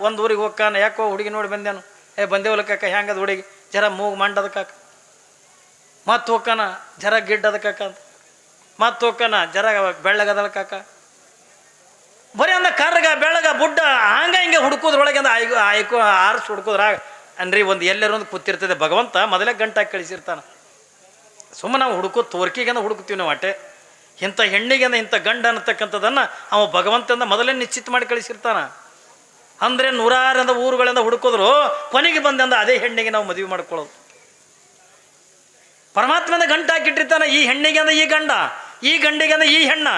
ಒಂದು ಊರಿಗೆ ಹೋಗ್ಕಾನ, ಯಾಕೋ ಹುಡುಗಿ ನೋಡಿ ಬಂದೇನು, ಬಂದೇವಲ್ಲ ಕಾಕ, ಹೆಂಗದ ಹುಡುಗಿ, ಜರ ಮೂಗು ಮಂಡದ ಕಾಕ. ಮತ್ತು ಹೋಗ್ಕಾನ, ಜರ ಗಿಡ್ಡದ ಕಾಕ ಅಂತ. ಮತ್ತು ಹೋಗ್ಕಾನ, ಜರ ಬೆಳ್ಳಗದಲ್ಲ ಕಾಕ. ಬರೀ ಅಂದ ಕರ್ರಗ ಬೆಳಗ ಬುಡ್ಡ ಹಿಂಗೆ ಹುಡುಕೋದ್ರೊಳಗೆ ಅಂದ ಆಯ್ಕೋ ಆರಿಸಿ ಹುಡ್ಕೋದ್ರಾಗ ಅನ್ರಿ ಒಂದು ಎಲ್ಲರೂ ಒಂದು ಕೂತಿರ್ತದೆ. ಭಗವಂತ ಮೊದಲೇ ಗಂಟಾಗಿ ಕಳಿಸಿರ್ತಾನೆ. ಸುಮ್ಮನೆ ನಾವು ಹುಡುಕೋದು ತೋರ್ಕಿಗೆ ಅಂದ ಹುಡುಕ್ತೀವಿ ನಾವು. ಅಟೆ ಇಂಥ ಹೆಣ್ಣಿಗೆ ಅಂದ ಇಂಥ ಗಂಡ ಅನ್ನತಕ್ಕಂಥದ್ದನ್ನು ಅವ ಭಗವಂತಂದ ಮೊದಲೇ ನಿಶ್ಚಿತ ಮಾಡಿ ಕಳಿಸಿರ್ತಾನ. ಅಂದರೆ ನೂರಾರಿಂದ ಊರುಗಳಿಂದ ಹುಡುಕಿದ್ರು ಕೊನೆಗೆ ಬಂದಂದ ಅದೇ ಹೆಣ್ಣಿಗೆ ನಾವು ಮದುವೆ ಮಾಡ್ಕೊಳ್ಳೋದು. ಪರಮಾತ್ಮನ ಗಂಟು ಹಾಕಿಟ್ಟಿರ್ತಾನ. ಈ ಹೆಣ್ಣಿಗೆ ಅಂದ ಈ ಗಂಡ, ಈ ಗಂಡಿಗೆ ಅಂದ ಈ ಹೆಣ್ಣ,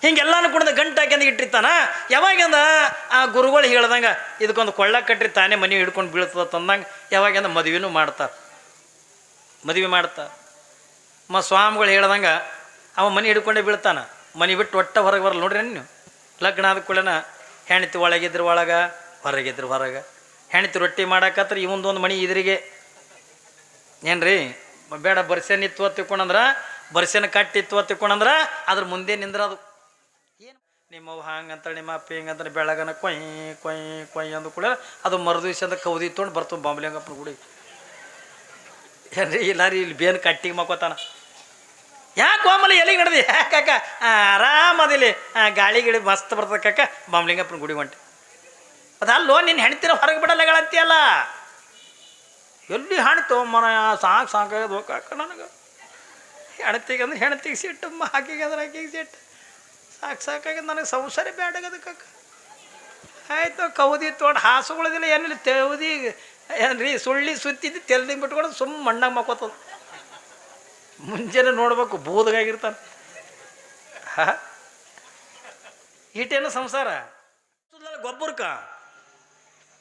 ಹಿಂಗೆಲ್ಲಾನು ಕೂಡ ಗಂಟು ಹಾಕಿ ಇಟ್ಟಿರ್ತಾನ. ಯಾವಾಗಂದ ಆ ಗುರುಗಳು ಹೇಳ್ದಂಗೆ ಇದಕ್ಕೊಂದು ಕೊಳ್ಳ ಕಟ್ರಿ ತಾನೇ ಮನೆ ಹಿಡ್ಕೊಂಡು ಬೀಳ್ತದ ತಂದಂಗೆ ಯಾವಾಗಂದ ಮದುವೆನೂ ಮಾಡ್ತಾರೆ. ಮದುವೆ ಮಾಡ್ತಾರೆ. ಸ್ವಾಮಿಗಳು ಹೇಳ್ದಂಗೆ ಅವ ಮನೆ ಹಿಡ್ಕೊಂಡೇ ಬೀಳ್ತಾನ. ಮನೆ ಬಿಟ್ಟು ಒಟ್ಟ ಹೊರಗೆ ಬರಲ್ಲ. ನೋಡ್ರಿ ನೀವು, ಲಗ್ನ ಆದ ಕೂಡನ ಹೆಣ್ತಿ ಒಳಗಿದ್ರು ಒಳಗೆ, ಹೊರಗಿದ್ರು ಹೊರಗೆ. ಹೆಣ್ತಿ ರೊಟ್ಟಿ ಮಾಡಾಕತ್ರ ಇವಂದೊಂದು ಮನೆ ಇದ್ರಿಗೆ ಏನ್ರಿ ಬೇಡ. ಬರ್ಸೆನ ಇತ್ತು ತಿಕ್ಕೊಂಡ್ರೆ, ಬರ್ಸೆನ ಕಟ್ಟಿತ್ತು ತಿಕ್ಕೊಂಡ್ರೆ ಅದ್ರ ಮುಂದೆ ನಿಂದ್ರದು. ಏನು ನಿಮ್ಮವು ಹಂಗಂತ ನಿಮ್ಮ ಅಪ್ಪ ಹಿಂಗಂತ ಬೆಳಗನ ಕೊಯ್ ಕೊಯ್ ಕೊಯ್ ಅಂದ ಕೂಡ ಅದು ಮರುದಿವ್ಸದ ಕೌದಿ ತೊಗೊಂಡು ಬರ್ತವೆ ಬಾಂಬ್ಲಿಂಗಪ್ಪನ ಗುಡಿ. ಏನ್ರಿ ಇಲ್ಲ ರೀ, ಇಲ್ಲಿ ಬೇನ್ ಕಟ್ಟಿಗೆ ಮಕ್ಕೋತಾನ. ಯಾಕೆ ಆಮೇಲೆ ಎಲ್ಲಿಗೆ ನಡೆದಿ ಕಾಕ ಆರಾಮದಿಲ್ಲಿ ಗಾಳಿ ಗಿಳಿ ಮಸ್ತ್ ಬರ್ತದೆ ಕಾಕ, ಬಾಂಬ್ಲಿಂಗಪ್ಪನ ಗುಡಿ ಹೊಂಟೆ. ಅದಲ್ಲೋ ನಿನ್ನ ಹೆಣ್ತಿರ ಹೊರಗೆ ಬಿಡಲ್ಲಗಳಂತೀಯಲ್ಲ. ಎಲ್ಲಿ ಹೆಣ್ತು ಮನ ಸಾಕಾಗದು ಕಾಕ ನನಗೆ. ಹೆಣ್ತಿಗೆ ಅಂದ್ರೆ ಹೆಣ್ತಿಗೆ ಸಿಟ್ಟು, ಆಕೆಗೆ ಅಂದ್ರೆ ಆಕೆಗೆ ಸಿಟ್ಟು. ಸಾಕಾಗ್ಯದ ನನಗೆ. ಸಂಸಾರ ಬೇಡಾಗದ ಕಾಕ. ಆಯ್ತು ಕೌದಿ ತೊಗೊಂಡು ಹಾಸುಗಳದಿಲ್ಲ ಏನಿಲ್ಲ, ತೆವದಿ ಏನ್ರಿ ಸುಳ್ಳಿ ಸುತ್ತಿದ್ದು ತೆಲ್ದಿ ಬಿಟ್ಕೊಂಡು ಸುಮ್ಮ ಮಣ್ಣಾಗ ಮಕ್ಕೋತದ. ಮುಂಜಾನೆ ನೋಡ್ಬೇಕು ಬೂದಗಾಗಿರ್ತಾನೆ. ಈಟೇನು ಸಂಸಾರ ಗೊಬ್ಬರಕ್ಕ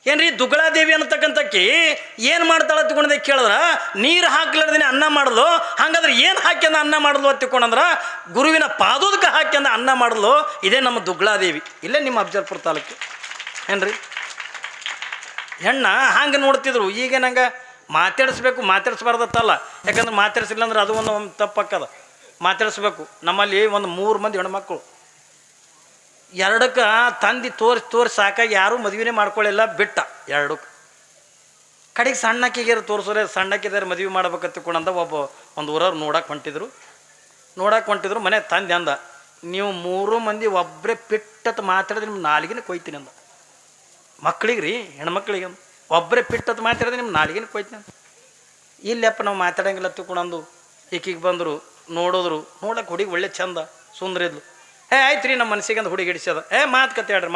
ಏನ್ರಿ. ದುಗ್ಗಳಾದೇವಿ ಅನ್ನತಕ್ಕಂಥಕ್ಕಿ ಏನು ಮಾಡ್ತಾಳೆ ತಿಳ್ಕೊಂಡೆ ಕೇಳಿದ್ರ, ನೀರು ಹಾಕ್ಲಾರ್ದೇನೆ ಅನ್ನ ಮಾಡಿದ್ಲು. ಹಂಗಾದ್ರೆ ಏನು ಹಾಕ್ಯಂದ ಅನ್ನ ಮಾಡಿದ್ಲು ಅಂತ ತಿಳ್ಕೊಂಡ್ರ, ಗುರುವಿನ ಪಾದೋದಕ್ಕೆ ಹಾಕ್ಯಂದ ಅನ್ನ ಮಾಡಿದ್ಲು. ಇದೇ ನಮ್ಮ ದುಗ್ಗಳಾದೇವಿ, ಇಲ್ಲೇ ನಿಮ್ಮ ಅಫಜಲ್ಪುರ ತಾಲೂಕು ಏನ್ರಿ. ಹೆಣ್ಣ ಹಂಗೆ ನೋಡ್ತಿದ್ರು. ಈಗ ನಂಗೆ ಮಾತಾಡಿಸ್ಬೇಕು, ಮಾತಾಡಿಸ್ಬಾರ್ದತ್ತಲ್ಲ. ಯಾಕಂದ್ರೆ ಮಾತಾಡಿಸಿಲ್ಲ ಅಂದ್ರೆ ಅದು ಒಂದು ತಪ್ಪಕ್ಕದ. ಮಾತಾಡಿಸ್ಬೇಕು. ನಮ್ಮಲ್ಲಿ ಒಂದು 3 ಮಂದಿ ಹೆಣ್ಮಕ್ಳು, ಎರಡಕ್ಕೆ ತಂದು ತೋರಿಸಿ ಸಾಕಾಗಿ ಯಾರೂ ಮದುವೆನೇ ಮಾಡ್ಕೊಳ್ಳಿಲ್ಲ, ಬಿಟ್ಟ ಎರಡಕ್ಕೆ. ಕಡೆಗೆ ಸಣ್ಣಕ್ಕಿಗೆ ತೋರಿಸೋರೆ, ಸಣ್ಣಕ್ಕಿದ್ದಾರೆ ಮದುವೆ ಮಾಡ್ಬೇಕಂತ ತಿಳ್ಕೊಂಡಂದ ಒಂದು ಊರವ್ರು ನೋಡಕ್ಕೆ ಹೊಂಟಿದ್ರು. ಮನೆ ತಂದೆ ಅಂದ, ನೀವು 3 ಮಂದಿ ಒಬ್ಬರೇ ಪಿಟ್ಟತ್ ಮಾತಾಡಿದ್ರೆ ನಿಮ್ಮ ನಾಲಿಗೆನೇ ಕೊಯ್ತೀನಿ ಅಂದ. ಮಕ್ಳಿಗೆ ರೀ, ಹೆಣ್ಮಕ್ಳಿಗೆ ಅಂದ, ಒಬ್ಬರೇ ಪಿಟ್ಟತ್ ಮಾತಾಡಿದ್ರೆ ನಿಮ್ಮ ನಾಲಿಗೆನೇ ಕೊಯ್ತೀನಿ ಅಂದ. ಇಲ್ಲಪ್ಪ ನಾವು ಮಾತಾಡಂಗಿಲ್ಲ ತಿಳ್ಕೊಂಡಂದು ಈಕಿಗೆ ಬಂದರು, ನೋಡಕ್ಕೆ ಹುಡುಗಿ ಒಳ್ಳೆ ಚಂದ ಸುಂದರ ಇದ್ಲು. ಆಯ್ತು ರೀ, ನಮ್ಮ ಮನಸ್ಸಿಗೆ ಅಂದ ಹುಡುಗಿ ಹಿಡಿಸ್ಯದ. ಮಾತುಕತೆ ಹೇಳ್ರಿ.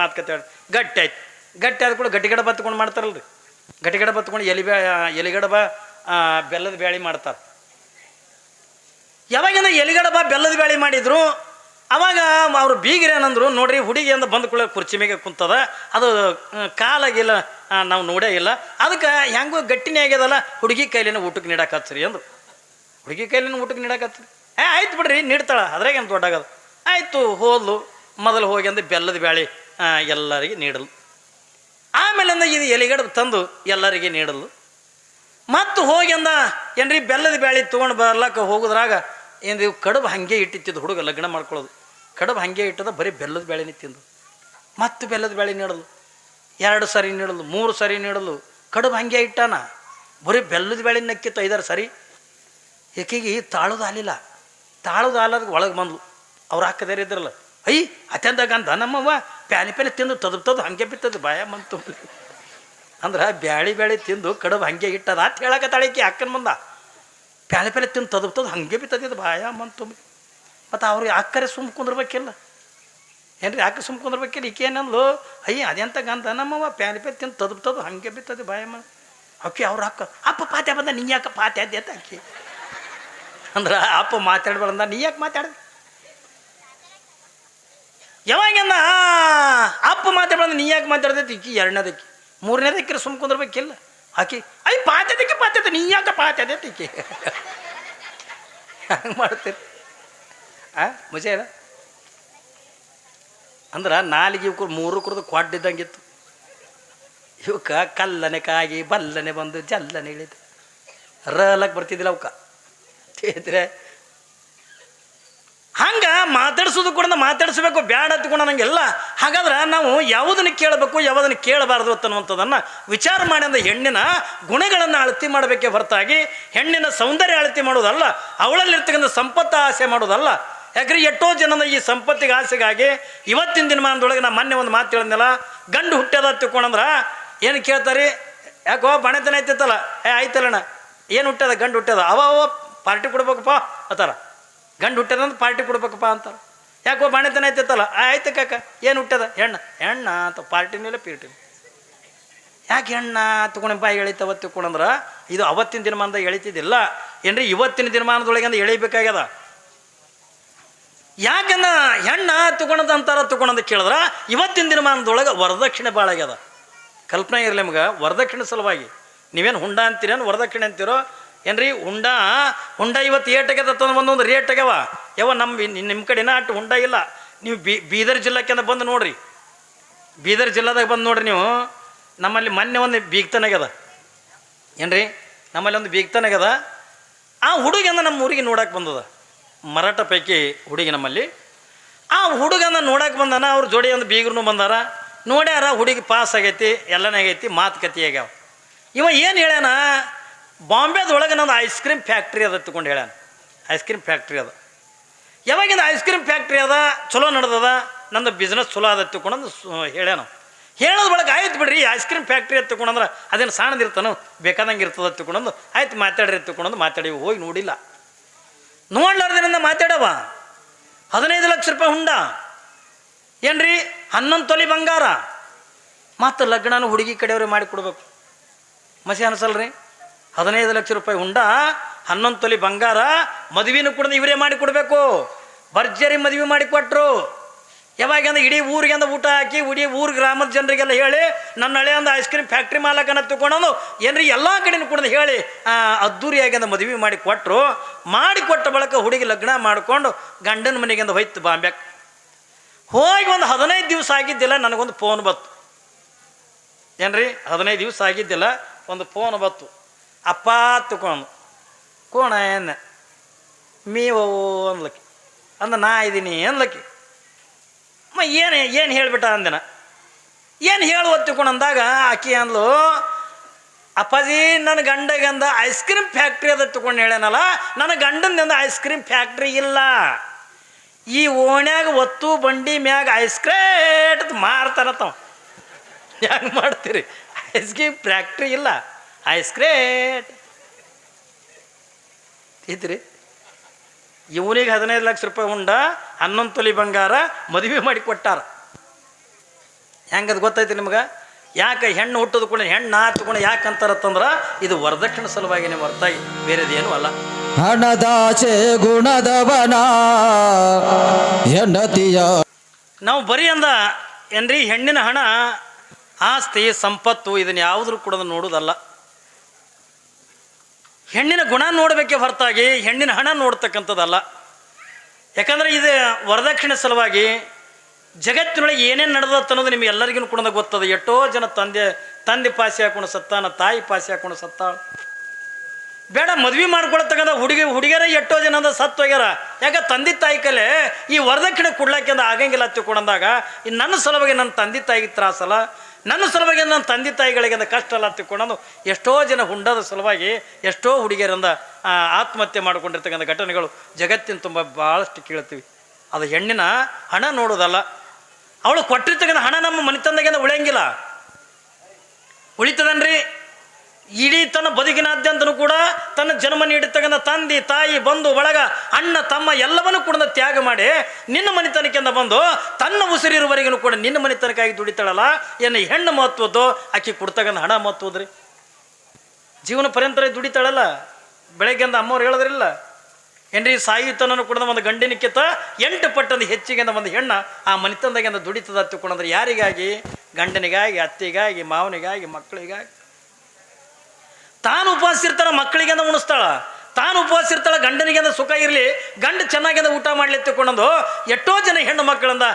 ಗಟ್ಟಿ ಆಯ್ತು. ಗಟ್ಟಿ ಆದ ಕೂಡ ಗಟ್ಟಿಗಡ ಬತ್ಕೊಂಡು ಮಾಡ್ತಾರಲ್ರಿ. ಗಟ್ಟಿಗಡ ಬತ್ಕೊಂಡು ಎಲಿಗಡಬ ಬೆಲ್ಲದ ಬ್ಯಾಳಿ ಮಾಡ್ತಾರೆ. ಯಾವಾಗಿಂದ ಎಲಿಗಡಬ ಬೆಲ್ಲದ ಬ್ಯಾಳಿ ಮಾಡಿದ್ರು, ಅವಾಗ ಅವರು ಬೀಗಿರೇನಂದ್ರು, ನೋಡ್ರಿ ಹುಡುಗಿ ಅಂದ ಬಂದ ಕೂಡ ಕುರ್ಚಿ ಮೇಲೆ ಕುಂತದ, ಅದು ಕಾಲಾಗಿಲ್ಲ, ನಾವು ನೋಡೇ ಇಲ್ಲ, ಅದಕ್ಕೆ ಹೆಂಗೋ ಗಟ್ಟಿನೇ ಆಗ್ಯದಲ್ಲ, ಹುಡುಗಿ ಕೈಲಿನ ಊಟಕ್ಕೆ ನೀಡಾಕತ್ರಿ ಅಂದ್ರು. ಹುಡುಗಿ ಕೈಲಿನ ಊಟಕ್ಕೆ ನೀಡಾಕತ್ರಿ. ಆಯ್ತು ಬಿಡ್ರಿ, ನೀಡ್ತಾಳ, ಅದ್ರಾಗೇನು ದೊಡ್ಡಾಗದು. ಆಯಿತು, ಹೋದ್ಲು. ಮೊದಲು ಹೋಗಿ ಅಂದ್ರೆ ಬೆಲ್ಲದ ಬ್ಯಾಳಿ ಎಲ್ಲರಿಗೆ ನೀಡಲು. ಆಮೇಲಿಂದ ಇದು ಎಲಿಗಡ ತಂದು ಎಲ್ಲರಿಗೆ ನೀಡಲು. ಮತ್ತು ಹೋಗಿ ಅಂದ ಏನ್ರಿ ಬೆಲ್ಲದ ಬ್ಯಾಳಿ ತೊಗೊಂಡು ಬರ್ಲಕ್ಕೆ ಹೋಗೋದ್ರಾಗ ಏನು ಕಡುಬು ಹಾಗೆ ಇಟ್ಟಿತ್ತಿದ್ದು ಹುಡುಗ ಲಗ್ನ ಮಾಡ್ಕೊಳ್ಳೋದು. ಕಡುಬು ಹಾಗೆ ಇಟ್ಟದ, ಬರೀ ಬೆಲ್ಲದ ಬ್ಯಾಳಿನೇ ತಿಂದು. ಮತ್ತು ಬೆಲ್ಲದ ಬ್ಯಾಳಿ ನೀಡಲು, 2 ಸರಿ ನೀಡಲು, 3 ಸರಿ ನೀಡಲು. ಕಡುಬು ಹಾಗೆ ಇಟ್ಟಾನ, ಬರೀ ಬೆಲ್ಲದ ಬ್ಯಾಳಿ ನಕ್ಕಿತ್ತು 5-6 ಸರಿ. ಏಕೆಗೆ ತಾಳೋದು ಆಲಿಲ್ಲ. ತಾಳೋದು ಆಲದ ಒಳಗೆ ಬಂದ್ಲು. ಅವ್ರು ಹಾಕದೇ ಇದ್ರಲ್ಲ, ಅತ್ಯಂತ ಗಂಧ ನಮ್ಮವ್ವ ಪ್ಯಾಲಿ ತಿಂದು ತದು ಹಾಗೆ ಬಿತ್ತದು ಬಾಯ ಬಂತು ಅಂದ್ರೆ ಬ್ಯಾಳಿ ತಿಂದು ಕಡುಬು ಹಾಗೆ ಇಟ್ಟದ ಅಂತ ಹೇಳಕತ್ತಾಳಿಕೆ ಅಕ್ಕನ ಮುಂದ. ಪ್ಯಾಲೆ ತಿಂದು ತದು ಹಾಗೆ ಬಿತ್ತದ ಬಾಯ ಬಂತು. ಮತ್ತು ಅವ್ರಿಗೆ ಅಕ್ಕರೆ ಸುಮ್ಮ ಕುಂದ್ರಬೇಕಿಲ್ಲ ಏನ್ರಿ, ಅಕ್ಕ ಸುಮ್ಮ ಕುಂದ್ರಬೇಕಿಲ್ಲ. ಈಕೆ ಏನಂದ್ಲು, ಅದೆಂತ ಗಂಧ ನಮ್ಮವ್ವ ಪ್ಯಾಲಿ ತಿಂದು ತದು ಹಾಗೆ ಬಿತ್ತದ ಬಾಯಮ್ಮ. ಅಕ್ಕಿ ಅವ್ರು ಅಪ್ಪ ಪಾತ್ಯ ಬಂದ, ನೀ ಯಾಕೆ ಪಾತ್ಯ ಅದ್ದೆ ಅಂತ ಅಕ್ಕಿ ಅಂದ್ರೆ ಅಪ್ಪ ಮಾತಾಡ್ಬಾರ್ದ, ನೀ ಯಾಕೆ ಮಾತಾಡ್ದೆ. ಯಾವಾಗಂದ ಅಪ್ಪ ಮಾತಾಡ್ಬಾರ್ದು, ನೀ ಯಾಕೆ ಮಾತಾಡ್ದೈತಿ. ಈಕಿ 2ನೇದಕ್ಕಿ 3ನೇದಕ್ಕಿರ ಸುಮ್ಮ ಕುಂದ್ರಬೇಕಿಲ್ಲ. ಆಕಿ ಪಾತ್ಯದಕ್ಕೆ ನೀ ಯಾಕೆ ಪಾತ್ಯದೈತಿ ಈಕಿ ಹಂಗೆ ಮಾಡ್ತೀರಿ. ಮುಜೆ ಇಲ್ಲ ಅಂದ್ರೆ ನಾಲಿಗೆ ಇವ್ರು 3 ಕುಡ್ದು ಕೊಡ್ಡಿದ್ದಂಗಿತ್ತು. ಇವಕ್ಕೆ ಕಲ್ಲನೆ ಕಾಗಿ ಬಲ್ಲನೆ ಬಂದು ಜಲ್ಲನೆ ಇಳಿದು ರಲಕ್ಕೆ ಬರ್ತಿದ್ದಿಲ್ಲ ಅವಕ್ಕೆ. ಹಂಗೆ ಮಾತಾಡ್ಸೋದು ಕೂಡ ಮಾತಾಡಿಸ್ಬೇಕು, ಬ್ಯಾಡ ಹತ್ಕೊಂಡು ನಂಗೆಲ್ಲ. ಹಾಗಾದ್ರೆ ನಾವು ಯಾವುದನ್ನು ಕೇಳಬೇಕು, ಯಾವುದನ್ನು ಕೇಳಬಾರ್ದು ಅನ್ನುವಂಥದ್ದನ್ನು ವಿಚಾರ ಮಾಡಿ ಅಂದ ಹೆಣ್ಣಿನ ಗುಣಗಳನ್ನು ಅಳತಿ ಮಾಡಬೇಕೇ ಹೊರತಾಗಿ ಹೆಣ್ಣಿನ ಸೌಂದರ್ಯ ಅಳತಿ ಮಾಡೋದಲ್ಲ, ಅವಳಲ್ಲಿರ್ತಕ್ಕಂಥ ಸಂಪತ್ತು ಆಸೆ ಮಾಡೋದಲ್ಲ. ಯಾಕ್ರೆ ಎಷ್ಟೋ ಜನದ ಈ ಸಂಪತ್ತಿಗೆ ಆಸೆಗಾಗಿ ಇವತ್ತಿನ ದಿನಮಾನದೊಳಗೆ ನಾ ಮೊನ್ನೆ ಒಂದು ಮಾತು ಹೇಳಿದ್ನಲ್ಲ, ಗಂಡು ಹುಟ್ಟ್ಯದ ತಿಳ್ಕೊಂಡ್ರ ಏನು ಕೇಳ್ತಾರೆ, ಯಾಕೋ ಬಣತನ ಐತಿತ್ತಲ್ಲ, ಆಯ್ತಲ್ಲಣ್ಣ ಏನು ಹುಟ್ಟ್ಯದ, ಗಂಡು ಹುಟ್ಟ್ಯದ, ಅವ ಪಾರ್ಟಿ ಕೊಡ್ಬೇಕಪ್ಪ ಅಂತಾರ. ಗಂಡು ಹುಟ್ಟ್ಯದಂತ ಪಾರ್ಟಿ ಕೊಡ್ಬೇಕಪ್ಪ ಅಂತಾರೆ. ಯಾಕೋ ಬಣತನ ಐತಿತ್ತಲ್ಲ, ಆಯ್ತು ಕಾಕ ಏನು ಹುಟ್ಟ್ಯದ, ಹೆಣ್ಣ ಅಂತ ಪಾರ್ಟಿನಿಲ್ಲ ಪೀರ್ಟಿ. ಯಾಕೆ ಹೆಣ್ಣ ತಗೊಂಡು ಬಾಯಿ ಎಳಿತವ ತಿಳ್ಕೊಂಡ್ರ ಇದು ಅವತ್ತಿನ ದಿನಮಾನದಾಗ ಎಳಿತಿದ್ದಿಲ್ಲ ಏನ್ರಿ, ಇವತ್ತಿನ ದಿನಮಾನದೊಳಗೆ ಅಂದ್ರೆ ಎಳಿಬೇಕಾಗ್ಯದ. ಯಾಕನ್ನ ಹೆಣ್ಣ ತಗೊಳದಂತಾರ ತಗೊಳಂತ ಕೇಳಿದ್ರೆ ಇವತ್ತಿನ ದಿನಮಾನದೊಳಗೆ ವರದಕ್ಷಿಣೆ ಭಾಳ ಆಗ್ಯದ. ಕಲ್ಪನೆ ಇರಲಿ ನಿಮ್ಗೆ, ವರದಕ್ಷಿಣೆ ಸಲುವಾಗಿ ನೀವೇನು ಹುಂಡ ಅಂತೀರೇನು ವರದಕ್ಷಿಣೆ ಅಂತೀರೋ ಏನ್ರಿ? ಹುಂಡ ಇವತ್ತು ಏಟಾಗ್ಯದ ತಂದು ಒಂದೊಂದು ರೇಟ್ ಆಗ್ಯಾವ. ನಿಮ್ಮ ಕಡೆನ ಅಷ್ಟು ಹುಂಡ ಇಲ್ಲ. ನೀವು ಬೀದರ್ ಜಿಲ್ಲಾಕ್ಕೆ ಬಂದು ನೋಡ್ರಿ, ಬೀದರ್ ಜಿಲ್ಲಾದಾಗ ಬಂದು ನೋಡ್ರಿ ನೀವು. ನಮ್ಮಲ್ಲಿ ಮೊನ್ನೆ ಒಂದು ಬೀಗ್ತನಾಗ್ಯದ ಏನ್ರಿ, ನಮ್ಮಲ್ಲಿ ಒಂದು ಬೀಗ್ತನಾಗ್ಯದ. ಆ ಹುಡುಗನ ನಮ್ಮ ಊರಿಗೆ ನೋಡಕ್ಕೆ ಬಂದದ, ಮರಾಠ ಪೈಕಿ ಹುಡುಗಿ ನಮ್ಮಲ್ಲಿ. ಆ ಹುಡುಗನ ನೋಡಕ್ಕೆ ಬಂದಾನ, ಅವ್ರ ಜೋಡಿ ಒಂದು ಬೀಗರು ಬಂದಾರ, ನೋಡ್ಯಾರ ಹುಡುಗಿ ಪಾಸ್ ಆಗೈತಿ, ಎಲ್ಲನೇ ಆಗೈತಿ, ಮಾತುಕತೆ ಆಗ್ಯಾವ. ಇವ ಏನು ಹೇಳ್ಯಾನ, ಬಾಂಬೆದೊಳಗೆ ನಂದು ಐಸ್ ಕ್ರೀಮ್ ಫ್ಯಾಕ್ಟ್ರಿ ಅದ ತಗೊಂಡು ಹೇಳ್ಯಾನ. ಐಸ್ ಕ್ರೀಮ್ ಫ್ಯಾಕ್ಟ್ರಿ ಅದ, ಯಾವಾಗಿಂದ ಐಸ್ ಕ್ರೀಮ್ ಫ್ಯಾಕ್ಟ್ರಿ ಅದ ಚಲೋ ನಡೆದದ, ನಂದು ಬಿಸ್ನೆಸ್ ಚಲೋ ಅದ ತಿಳ್ಕೊಂಡಂದು ಹೇಳ್ಯಾನ. ಹೇಳೋದು ಬಳಕ ಆಯ್ತು ಬಿಡ್ರಿ, ಐಸ್ ಕ್ರೀಮ್ ಫ್ಯಾಕ್ಟ್ರಿ ಅಂತ ತಿಳ್ಕೊಂಡ್ರೆ ಅದೇನು ಸಣ್ಣದಿರ್ತಾನೋ ಬೇಕಾದಂಗೆ ಇರ್ತದ ತಿಳ್ಕೊಂಡಂದು ಆಯ್ತು ಮಾತಾಡ್ರಿ ತಿಳ್ಕೊಂಡಂದು ಮಾತಾಡಿ ಹೋಗಿ ನೋಡಿಲ್ಲ. ನೋಡ್ಲಾರ್ದಿನಿಂದ ಮಾತಾಡವ 15 ಲಕ್ಷ ರೂಪಾಯಿ ಹುಂಡ ಏನ್ರಿ, 11 ತೊಲಿ ಬಂಗಾರ, ಮತ್ತು ಲಗ್ನನೂ ಹುಡುಗಿ ಕಡೆಯವ್ರಿಗೆ ಮಾಡಿ ಕೊಡ್ಬೇಕು. ಮಸಿ ಅನಿಸಲ್ರಿ? 15 ಲಕ್ಷ ರೂಪಾಯಿ ಹುಂಡ, 11 ತೊಲಿ ಬಂಗಾರ, ಮದುವೆನೂ ಕೂಡ ಇವರೇ ಮಾಡಿ ಕೊಡಬೇಕು. ಭರ್ಜರಿ ಮದುವೆ ಮಾಡಿ ಕೊಟ್ಟರು. ಯಾವಾಗಂದ್ರೆ ಇಡೀ ಊರಿಗೆ ಅಂದ ಊಟ ಹಾಕಿ ಇಡೀ ಊರು ಗ್ರಾಮದ ಜನರಿಗೆಲ್ಲ ಹೇಳಿ ನನ್ನ ಹಳೆ ಅಂದ ಐಸ್ ಕ್ರೀಮ್ ಫ್ಯಾಕ್ಟ್ರಿ ಮಾಲಕನ ತಿಳ್ಕೊಂಡು ಏನ್ರಿ ಎಲ್ಲ ಕಡೆನೂ ಕೂಡ ಹೇಳಿ ಅದ್ದೂರಿಯಾಗಿ ಅಂದ ಮದುವೆ ಮಾಡಿ ಕೊಟ್ಟರು. ಮಾಡಿಕೊಟ್ಟ ಬಳಿಕ ಹುಡುಗಿ ಲಗ್ನ ಮಾಡಿಕೊಂಡು ಗಂಡನ ಮನೆಗಿಂದ ಹೋಯ್ತು ಬಾಂಬ್ಯಾಕ್. ಹೋಗಿ ಒಂದು 15 ದಿವಸ ಆಗಿದ್ದಿಲ್ಲ, ನನಗೊಂದು ಫೋನ್ ಬತ್ತು ಏನ್ರಿ, 15 ದಿವಸ ಆಗಿದ್ದಿಲ್ಲ, ಒಂದು ಫೋನ್ ಬತ್ತು. ಅಪ್ಪ ತಗೊಂಡು ಕೋಣ ಏನ ಮೀವು ಅನ್ಲಕ್ಕಿ ಅಂದ, ನಾ ಇದ್ದೀನಿ ಅನ್ಲಕ್ಕಿ. ಏನು ಹೇಳಿಬಿಟ್ಟ ಅಂದಿನ, ಏನು ಹೇಳು ಒತ್ತಿಕೊಂಡು ಅಂದಾಗ ಆಕಿ ಅಂದ್ಲು, ಅಪ್ಪಾಜಿ ನನ್ನ ಗಂಡಗಂದ ಐಸ್ ಕ್ರೀಮ್ ಫ್ಯಾಕ್ಟ್ರಿ ಅದ ತಗೊಂಡು ಹೇಳ್ಯಾನಲ್ಲ, ನನ್ನ ಗಂಡಂದಿಂದ ಐಸ್ ಕ್ರೀಮ್ ಫ್ಯಾಕ್ಟ್ರಿ ಇಲ್ಲ. ಈ ಓಣ್ಯಾಗ ಒತ್ತು ಬಂಡಿ ಮ್ಯಾಗ ಐಸ್ ಕ್ರೇಟ್ ಮಾರ್ತಾನತ್ತವ. ಹೆಂಗೆ ಮಾಡ್ತೀರಿ? ಐಸ್ ಕ್ರೀಮ್ ಫ್ಯಾಕ್ಟ್ರಿ ಇಲ್ಲ, ಐಸ್ ಕ್ರೇಟ್ ಐತ್ರಿ. ಇವನಿಗೆ 15 ಲಕ್ಷ ರೂಪಾಯಿ ಹುಂಡ, 11 ತೊಲಿ ಬಂಗಾರ, ಮದುವೆ ಮಾಡಿ ಕೊಟ್ಟಾರ. ಹೆಂಗದು ಗೊತ್ತೈತಿ ನಿಮ್ಗೆ? ಯಾಕೆ ಹೆಣ್ಣು ಹುಟ್ಟೋದು ಕೂಡ ಹೆಣ್ಣು ಹತ್ಕೊಂಡು ಯಾಕೆ ಅಂತಾರತ್ತಂದ್ರೆ ಇದು ವರದಕ್ಷಿಣೆ ಸಲುವಾಗಿ ನೀವು ಹೊರತಾಗಿ ಬೇರೆದೇನು ಅಲ್ಲ. ಹಣದಾಚೆ ಗುಣದವನ ಹೆಂಡತಿಯ ನಾವು ಬರೀ ಅಂದ ಏನ್ರಿ ಹೆಣ್ಣಿನ ಹಣ, ಆಸ್ತಿ, ಸಂಪತ್ತು ಇದನ್ನು ಯಾವುದ್ರೂ ಕೂಡ ನೋಡೋದಲ್ಲ. ಹೆಣ್ಣಿನ ಗುಣ ನೋಡಬೇಕೆ ಹೊರತಾಗಿ ಹೆಣ್ಣಿನ ಹಣ ನೋಡ್ತಕ್ಕಂಥದ್ದಲ್ಲ. ಯಾಕಂದರೆ ಇದು ವರದಕ್ಷಿಣೆ ಸಲುವಾಗಿ ಜಗತ್ತಿನೊಳಗೆ ಏನೇನು ನಡೆದತ್ತ ಅನ್ನೋದು ನಿಮಗೆ ಎಲ್ಲರಿಗೂ ಕೂಡ ಗೊತ್ತದ. ಎಷ್ಟೋ ಜನ ತಂದೆ ಪಾಸಿ ಹಾಕೊಂಡು ಸತ್ತಾನ, ತಾಯಿ ಪಾಸಿ ಹಾಕೊಂಡು ಸತ್ತಾಳ. ಬೇಡ ಮದ್ವೆ ಮಾಡ್ಕೊಳತಕ್ಕಂಥ ಹುಡುಗಿಯರ ಎಷ್ಟೋ ಜನ ಅಂದ ಸತ್ತು ಹೋಗ್ಯಾರ. ಯಾಕೆ ತಂದೆ ತಾಯಿ ಕಲೆ ಈ ವರದಕ್ಷಿಣೆ ಕೊಡ್ಲಾಕಿಂದ ಆಗಂಗಿಲ್ಲ ತಿಳ್ಕೊಂಡಾಗ ಇನ್ನು ನನ್ನ ಸಲುವಾಗಿ ನನ್ನ ತಂದೆ ತಾಯಿಗೆ ತ್ರಾಸಲ್ಲ, ನನ್ನ ಸಲುವಾಗಿ ನನ್ನ ತಂದೆ ತಾಯಿಗಳಿಗೆ ಕಷ್ಟ ಅಲ್ಲ ತಿಳ್ಕೊಂಡು ಎಷ್ಟೋ ಜನ ಹುಂಡದ ಸಲುವಾಗಿ ಎಷ್ಟೋ ಹುಡುಗಿಯರಿಂದ ಆತ್ಮಹತ್ಯೆ ಮಾಡ್ಕೊಂಡಿರ್ತಕ್ಕಂಥ ಘಟನೆಗಳು ಜಗತ್ತಿನ ತುಂಬ ಭಾಳಷ್ಟು ಕೇಳ್ತೀವಿ. ಅದು ಹೆಣ್ಣಿನ ಹಣ ನೋಡೋದಲ್ಲ. ಅವಳು ಕೊಟ್ಟಿರ್ತಕ್ಕಂಥ ಹಣ ನಮ್ಮ ಮನೆತನದಾಗಿಂದ ಉಳಿಯಂಗಿಲ್ಲ, ಉಳಿತದನ್ರಿ. ಇಡೀ ತನ್ನ ಬದುಕಿನಾದ್ಯಂತನೂ ಕೂಡ ತನ್ನ ಜನ್ಮ ನೀಡಿರ್ತಕ್ಕಂಥ ತಂದೆ ತಾಯಿ ಬಂಧು ಬಳಗ ಅಣ್ಣ ತಮ್ಮ ಎಲ್ಲವನ್ನೂ ಕೂಡ ತ್ಯಾಗ ಮಾಡಿ ನಿನ್ನ ಮನೆತನಕ್ಕಿಂದ ಬಂದು ತನ್ನ ಉಸಿರಿರುವವರೆಗೂ ಕೂಡ ನಿನ್ನ ಮನೆತನಕ್ಕಾಗಿ ದುಡಿತಾಳಲ್ಲ, ಏನು ಹೆಣ್ಣು ಮಹತ್ವದ್ದು, ಆಕೆ ಕೊಡ್ತಕ್ಕಂಥ ಹಣ ಮಹತ್ವದ್ರಿ. ಜೀವನ ಪರ್ಯಂತರ ದುಡಿತಾಳಲ್ಲ. ಬೆಳಗ್ಗೆಂದ ಅಮ್ಮವ್ರು ಹೇಳಿದ್ರಿಲ್ಲ ಏನ್ರಿ, ಸಾಯುತನೂ ಕೂಡ ಒಂದು ಗಂಡಿನಕ್ಕಿಂತ 8 ಪಟ್ಟಂದು ಹೆಚ್ಚಿಗೆ ಒಂದು ಹೆಣ್ಣ ಆ ಮನೆತನದಾಗಿಂದ ದುಡಿತದ ತಿಳ್ಕೊಂಡ್ರೆ ಯಾರಿಗಾಗಿ? ಗಂಡನಿಗಾಗಿ, ಅತ್ತಿಗಾಗಿ, ಮಾವನಿಗಾಗಿ, ಮಕ್ಕಳಿಗಾಗಿ. ತಾನು ಉಪವಾಸ ಇರ್ತಾಳ, ಮಕ್ಕಳಿಗೆಂದ ಉಣಿಸ್ತಾಳ. ತಾನು ಉಪವಾಸ ಇರ್ತಾಳ, ಗಂಡನಿಗೆಂದ ಸುಖ ಇರಲಿ, ಗಂಡ ಚೆನ್ನಾಗಿಂದ ಊಟ ಮಾಡ್ಲಿ ತಿಳ್ಕೊಂಡಂದು ಎಷ್ಟೋ ಜನ ಹೆಣ್ಣು ಮಕ್ಕಳಿಂದ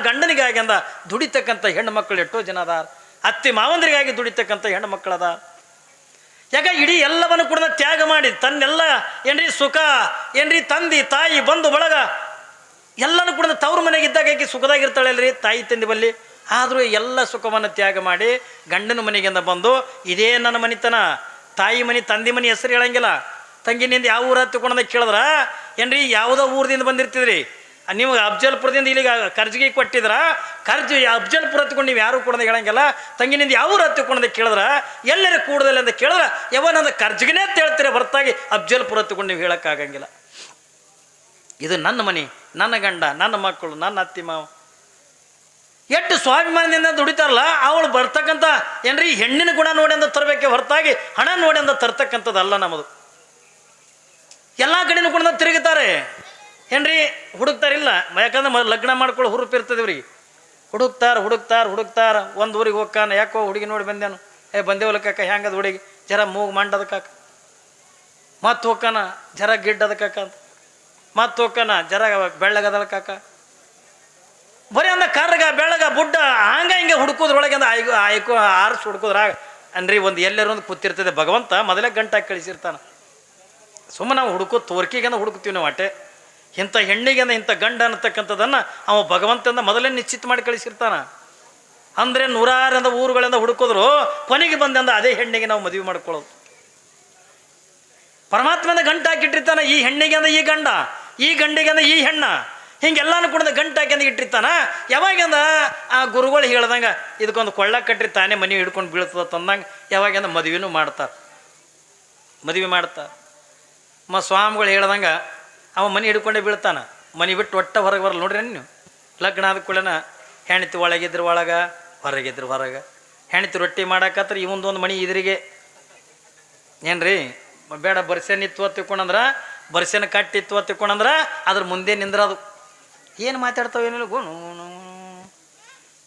ಗಂಡನಿಗಾಗಿ ಅಂದ ದುಡಿತಕ್ಕಂಥ ಹೆಣ್ಣು ಮಕ್ಕಳು ಎಷ್ಟೋ ಜನ ಅದಾರ. ಅತ್ತಿ ಮಾವಂದ್ರಿಗಾಗಿ ದುಡಿತಕ್ಕಂಥ ಹೆಣ್ಣು ಮಕ್ಕಳದ. ಯಾಕೆ ಇಡೀ ಎಲ್ಲವನ್ನು ಕೂಡ ತ್ಯಾಗ ಮಾಡಿ ತನ್ನೆಲ್ಲ ಏನ್ರಿ ಸುಖ ಏನ್ರಿ ತಂದೆ ತಾಯಿ ಬಂಧು ಬಳಗ ಎಲ್ಲನೂ ಕೂಡ ತವ್ರ ಮನೆಗೆ ಇದ್ದಾಗ ಆಕೆ ಸುಖದಾಗಿರ್ತಾಳಲ್ರಿ ತಾಯಿ ತಂದೆ ಬಲ್ಲಿ. ಆದರೂ ಎಲ್ಲ ಸುಖವನ್ನು ತ್ಯಾಗ ಮಾಡಿ ಗಂಡನ ಮನೆಗಿಂದ ಬಂದು ಇದೇ ನನ್ನ ಮನಿತನ, ತಾಯಿ ಮನೆ ತಂದೆ ಮನೆ ಹೆಸರು ಹೇಳಂಗಿಲ್ಲ. ತಂಗಿನಿಂದ ಯಾವ ಊರ ಹತ್ತಿಕೊಂಡ ಕೇಳಿದ್ರ ಏನ್ರಿ ಯಾವುದೋ ಊರದಿಂದ ಬಂದಿರ್ತಿದ್ರಿ, ನಿಮ್ಗೆ ಅಫ್ಜಲ್ಪುರದಿಂದ ಇಲ್ಲಿಗೆ ಕರ್ಜಿಗೆ ಕೊಟ್ಟಿದ್ರ, ಕರ್ಜಿ ಅಫ್ಜಲ್ಪುರ ಹತ್ಕೊಂಡು ನೀವು ಯಾರು ಕೂಡ ಹೇಳಂಗಿಲ್ಲ. ತಂಗಿನಿಂದ ಯಾವ ಊರು ಹತ್ತಿಕೊಂಡ ಕೇಳಿದ್ರ ಎಲ್ಲರೂ ಕೂಡದಲ್ಲಿ ಅಂತ ಕೇಳಿದ್ರೆ ಯಾವನಂದ ಕರ್ಜಿಗೆನೇ ಅಂತ ಹೇಳ್ತೀರ ಹೊರತಾಗಿ ಅಫ್ಜಲ್ಪುರ ಹತ್ತಿಕೊಂಡು ನೀವು ಹೇಳೋಕ್ಕಾಗಂಗಿಲ್ಲ. ಇದು ನನ್ನ ಮನೆ, ನನ್ನ ಗಂಡ, ನನ್ನ ಮಕ್ಕಳು, ನನ್ನ ಅತ್ತಿ ಮಾವ. ಎಷ್ಟು ಸ್ವಾಭಿಮಾನದಿಂದ ದುಡಿತಾರಲ್ಲ ಅವಳು ಬರ್ತಕ್ಕಂಥ ಏನ್ರಿ ಹೆಣ್ಣಿನ ಗುಣ ನೋಡಿ ಅಂತ ತರಬೇಕೆ ಹೊರತಾಗಿ ಹಣ ನೋಡಿ ಅಂತ ತರ್ತಕ್ಕಂಥದ್ದಲ್ಲ ನಮ್ಮದು. ಎಲ್ಲ ಕಡೆನೂ ಕೂಡ ತಿರುಗುತ್ತಾರೆ ಏನ್ರಿ, ಹುಡುಕ್ತಾರಿಲ್ಲ. ಯಾಕಂದ್ರೆ ಲಗ್ನ ಮಾಡ್ಕೊಳ್ಳೋ ಹುರುಪು ಇರ್ತದೆ ಇವ್ರಿಗೆ. ಹುಡುಕ್ತಾರ ಒಂದು ಊರಿಗೆ ಹೋಗ್ಕಾನ, ಯಾಕೋ ಹುಡುಗಿ ನೋಡಿ ಬಂದೇನು, ಬಂದೇವಲ್ಲ ಕಾಕ, ಹೆಂಗದ ಹುಡುಗಿ, ಜರ ಮೂಗು ಮಂಡದ ಕಾಕ. ಮತ್ತು ಹೋಗ್ಕಾನ ಜರ ಗಿಡ್ಡದ ಕಾಕ ಅಂತ, ಮತ್ತು ಹೋಗ್ಕಾನ ಜರ ಬೆಳ್ಳಗದಲ್ಲ ಕಾಕ. ಬರೀ ಅಂದ ಕರ್ರಗ ಬೆಳಗ ಬುಡ್ಡ ಹಿಂಗೆ ಹುಡುಕೋದ್ರೊಳಗೆ ಅಂದ ಆಯ್ಕೋ ಆರಿಸಿ ಹುಡುಕೋದ್ರಾಗ ಅನ್ರಿ ಒಂದು ಎಲ್ಲರೂ ಒಂದು ಕೂತಿರ್ತದೆ. ಭಗವಂತ ಮೊದಲೇ ಗಂಟಾಗಿ ಕಳಿಸಿರ್ತಾನೆ. ಸುಮ್ಮನೆ ನಾವು ತೋರ್ಕಿಗೆಂದ ಹುಡುಕ್ತೀವಿ ನಾವು ಅಟ್ಟೆ. ಇಂಥ ಹೆಣ್ಣಿಗೆಂದ ಇಂಥ ಗಂಡ ಅನ್ನತಕ್ಕಂಥದ್ದನ್ನು ಅವ ಭಗವಂತಂದ ಮೊದಲೇ ನಿಶ್ಚಿತ ಮಾಡಿ ಕಳಿಸಿರ್ತಾನ. ಅಂದರೆ ನೂರಾರಿಂದ ಊರುಗಳಿಂದ ಹುಡುಕಿದ್ರು ಕೊನೆಗೆ ಬಂದಂದ ಅದೇ ಹೆಣ್ಣಿಗೆ ನಾವು ಮದುವೆ ಮಾಡ್ಕೊಳ್ಳೋದು. ಪರಮಾತ್ಮನ ಗಂಟು ಹಾಕಿಟ್ಟಿರ್ತಾನ. ಈ ಹೆಣ್ಣಿಗೆ ಅಂದ ಈ ಗಂಡ, ಈ ಗಂಡಿಗೆ ಅಂದ ಈ ಹೆಣ್ಣ, ಹಿಂಗೆಲ್ಲಾನು ಕೂಡ ಗಂಟು ಹಾಕಿ ಇಟ್ಟಿರ್ತಾನ. ಯಾವಾಗಂದ ಆ ಗುರುಗಳು ಹೇಳ್ದಂಗೆ ಇದಕ್ಕೊಂದು ಕೊಳ್ಳ ಕಟ್ರಿ ತಾನೇ ಮನೆ ಹಿಡ್ಕೊಂಡು ಬೀಳ್ತದ ತಂದಂಗೆ ಯಾವಾಗಂದ ಮದುವೆನೂ ಮಾಡ್ತಾರೆ. ಸ್ವಾಮಿಗಳು ಹೇಳ್ದಂಗೆ ಅವ ಮನೆ ಹಿಡ್ಕೊಂಡೇ ಬೀಳ್ತಾನ. ಮನೆ ಬಿಟ್ಟು ಒಟ್ಟ ಹೊರಗೆ ಬರಲ್ಲ. ನೋಡ್ರಿ ನೀವು ಲಗ್ನ ಆದ ಕೂಡನ ಹೆಣ್ತಿ ಒಳಗಿದ್ರು ಒಳಗೆ, ಹೊರಗಿದ್ರು ಹೊರಗೆ. ಹೆಣ್ತಿ ರೊಟ್ಟಿ ಮಾಡಾಕತ್ರ ಇವೊಂದೊಂದು ಮನೆ ಇದ್ರಿಗೆ ಏನ್ರಿ ಬೇಡ ಬರ್ಸೆನ ಇತ್ತು ತಿಕ್ಕೊಂಡಂದ್ರೆ ಬರ್ಸೆನ ಕಟ್ಟಿತ್ತು ತಿಕ್ಕೊಂಡಂದ್ರೆ ಅದ್ರ ಮುಂದೆ ನಿಂದ್ರದು ಏನು ಮಾತಾಡ್ತಾವೆ ಏನಿಲ್ಲ ಗುಣು.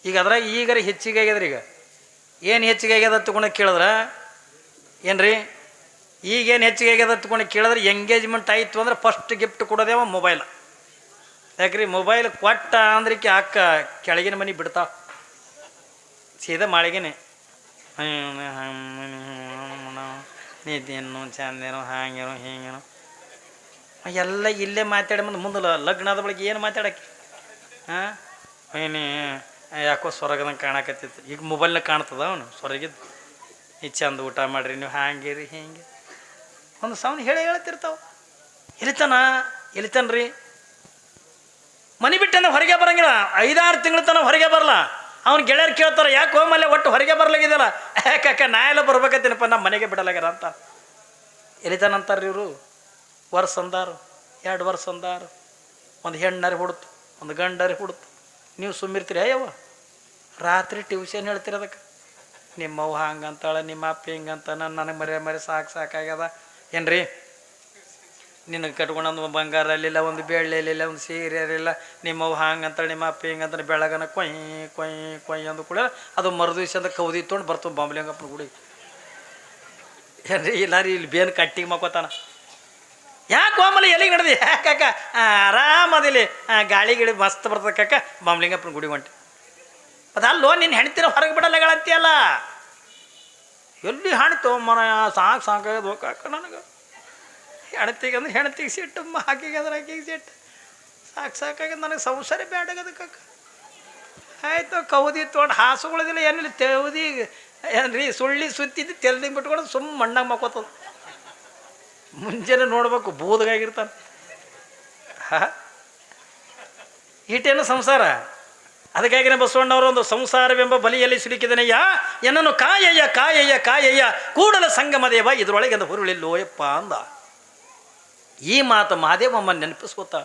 ಈಗ ಅದ್ರಾಗ ಈಗಾರ ಹೆಚ್ಚಿಗೆ ಆಗ್ಯದ್ರಿ. ಈಗ ಏನು ಹೆಚ್ಚಿಗೆ ಆಗ್ಯದ ತಗೊಂಡು ಕೇಳಿದ್ರೆ ಏನ್ರಿ, ಈಗೇನು ಹೆಚ್ಚಿಗೆ ಆಗ್ಯದ ತಗೊಂಡು ಕೇಳಿದ್ರೆ ಎಂಗೇಜ್ಮೆಂಟ್ ಆಯಿತು ಅಂದ್ರೆ ಫಸ್ಟ್ ಗಿಫ್ಟ್ ಕೊಡೋದೇವ ಮೊಬೈಲ್. ಯಾಕ್ರಿ ಮೊಬೈಲ್ ಕೊಟ್ಟ ಅಂದ್ರಿಕೆ ಅಕ್ಕ ಕೆಳಗಿನ ಮನೆ ಬಿಡ್ತಾವ, ಸೀದಾ ಮಾಳಿಗೆನೆ ನಿದ್ದೇನು ಚಂದೇನೋ ಹಾಗೇನೋ ಹೀಗೇನೋ ಎಲ್ಲ ಇಲ್ಲೇ ಮಾತಾಡಿ ಮುಂದೆ ಲಗ್ನದ ಬಳಿಗೆ ಏನು ಮಾತಾಡಕ್ಕೆ. ಏನೇ ಯಾಕೋ ಸ್ವರ್ಗದಂಗೆ ಕಾಣಕತ್ತಿತ್ತು. ಈಗ ಮೊಬೈಲ್ನಾಗ ಕಾಣ್ತದ ಅವನು ಸ್ವರ್ಗಿದ್ದು. ಈ ಚಂದ ಊಟ ಮಾಡಿರಿ ನೀವು, ಹಾಂಗಿರಿ ಹಿಂಗೆ ಒಂದು ಸೌಂಡ್ ಹೇಳ್ತಿರ್ತಾವ. ಎಲಿತಾನ್ರಿ ಮನೆ ಬಿಟ್ಟಂದ್ರೆ ಹೊರಗೆ ಬರಂಗಿಲ್ಲ. 5-6 ತಿಂಗಳ ತನಕ ಹೊರಗೆ ಬರಲ್ಲ. ಅವ್ನ ಗೆಳೆಯರು ಕೇಳ್ತಾರೆ ಯಾಕೆ ಹೋಮಲ್ಲೇ ಒಟ್ಟು ಹೊರಗೆ ಬರ್ಲಾಗಿದೆಯಲ್ಲ. ಯಾಕೆ ನಾ ಎಲ್ಲ ಬರ್ಬೇಕತ್ತೀನಪ್ಪ, ನಮ್ಮ ಮನೆಗೆ ಬಿಡಲಾಗ್ಯಾರ ಅಂತ ಎಲಿತಾನಂತಾರ್ರಿ ಇವರು. ವರ್ಷ ಅಂದಾರು, 2 ವರ್ಷ ಅಂದಾರು, ಒಂದು ಹೆಣ್ಣಾರಿ ಹುಡುತು, ಒಂದು ಗಂಡಾರಿ ಹುಡುತು. ನೀವು ಸುಮ್ಮಿರ್ತೀರಿ. ಅಯ್ಯವ್ವ ರಾತ್ರಿ ಟ್ಯೂಷನ್ ಹೇಳ್ತೀರಿ ಅದಕ್ಕೆ. ನಿಮ್ಮವ್ವ ಹಂಗಂತಾಳೆ, ನಿಮ್ಮ ಅಪ್ಪ ಹಿಂಗಂತ, ನನಗೆ ಮರೆ ಸಾಕಾಗ್ಯದ ಏನ್ರಿ. ನಿನಗೆ ಕಟ್ಕೊಂಡೊಂದು ಬಂಗಾರ ಅಲ್ಲಿಲ್ಲ, ಒಂದು ಬೆಳ್ಳಿ ಅಲ್ಲಿಲ್ಲ, ಒಂದು ಸೀರೆ ಅಲ್ಲಿಲ್ಲ. ನಿಮ್ಮವ್ವ ಹಂಗಂತಾಳೆ, ನಿಮ್ಮ ಅಪ್ಪ ಹಿಂಗಂತಾಳೆ. ಬೆಳಗನ ಕೊಯ್ ಅಂದು ಕೂಡ ಅದು ಮರುದಿವ್ಸದ ಕೌದಿ ತೊಗೊಂಡು ಬರ್ತವೆ ಬಾಂಬ್ಲಿಂಗಪ್ಪನ ಗುಡಿ ಏನ್ರಿ. ಇಲ್ಲ ರೀ ಇಲ್ಲಿ ಬೇನ್ ಕಟ್ಟಿಗೆ ಮಕ್ಕೋತಾನ. ಯಾಕೆ ಹೋಮಲ್ಲಿ ಎಲ್ಲಿಗೆ ನಡೆದಿ? ಯಾಕಾಕ ಆರಾಮದಿಲ್ಲಿ ಗಾಳಿ ಗಿಳಿ ಮಸ್ತ್ ಬರ್ತದೆ ಕಾಕ, ಬಾಂಬ್ಲಿಂಗಪ್ಪನ ಗುಡಿ ಹೊಂಟೆ. ಅದಲ್ಲೋ ನಿನ್ನ ಹೆಣ್ತಿರ ಹೊರಗೆ ಬಿಡಲ್ಲಗಳಂತೀಯಲ್ಲ. ಎಲ್ಲಿ ಹಾಣ್ತು ಮನ ಸಾಕಾಗದು ಕಾಕ ನನಗೆ. ಹೆಣ್ತಿಗೆ ಅಂದ್ರೆ ಹೆಣ್ತಿಗೆ ಸಿಟ್ಟು, ಆಕೆಗೆ ಅಂದ್ರೆ ಆಕೆಗೆ ಸಿಟ್ಟು. ಸಾಕಾಗ್ಯದ ನನಗೆ ಸಂಸಾರ ಬೇಡಾಗದ ಕಾಕ. ಆಯಿತು ಕೌದಿ ತೊಗೊಂಡು ಹಾಸುಗಳದಿಲ್ಲ ಏನಿಲ್ಲ, ತೆವದಿ ಏನ್ರಿ ಸುಳ್ಳಿ ಸುತ್ತಿದ್ದು ತೆಲ್ದಿಂಗ್ ಬಿಟ್ಕೊಂಡು ಸುಮ್ಮ ಮಣ್ಣಾಗ ಮಕ್ಕೋತದ. ಮುಂಜಾನೆ ನೋಡ್ಬೇಕು ಬೂದಗಾಗಿರ್ತಾನೆ. ಈಟೇನು ಸಂಸಾರ. ಅದಕ್ಕಾಗಿನೇ ಬಸವಣ್ಣವರು ಒಂದು ಸಂಸಾರವೆಂಬ ಬಲಿಯಲ್ಲಿ ಸಿಲುಕಿದನಯ್ಯ ಎನ್ನನ್ನು ಕಾಯಯ್ಯ ಕೂಡಲ ಸಂಗಮದೇವ ಇದರೊಳಗೆ ಹುರುಳಿಲ್ಲೋಯಪ್ಪ ಅಂದ. ಈ ಮಾತು ಮಹಾದೇವಮ್ಮ ನೆನಪಿಸ್ಕೋತ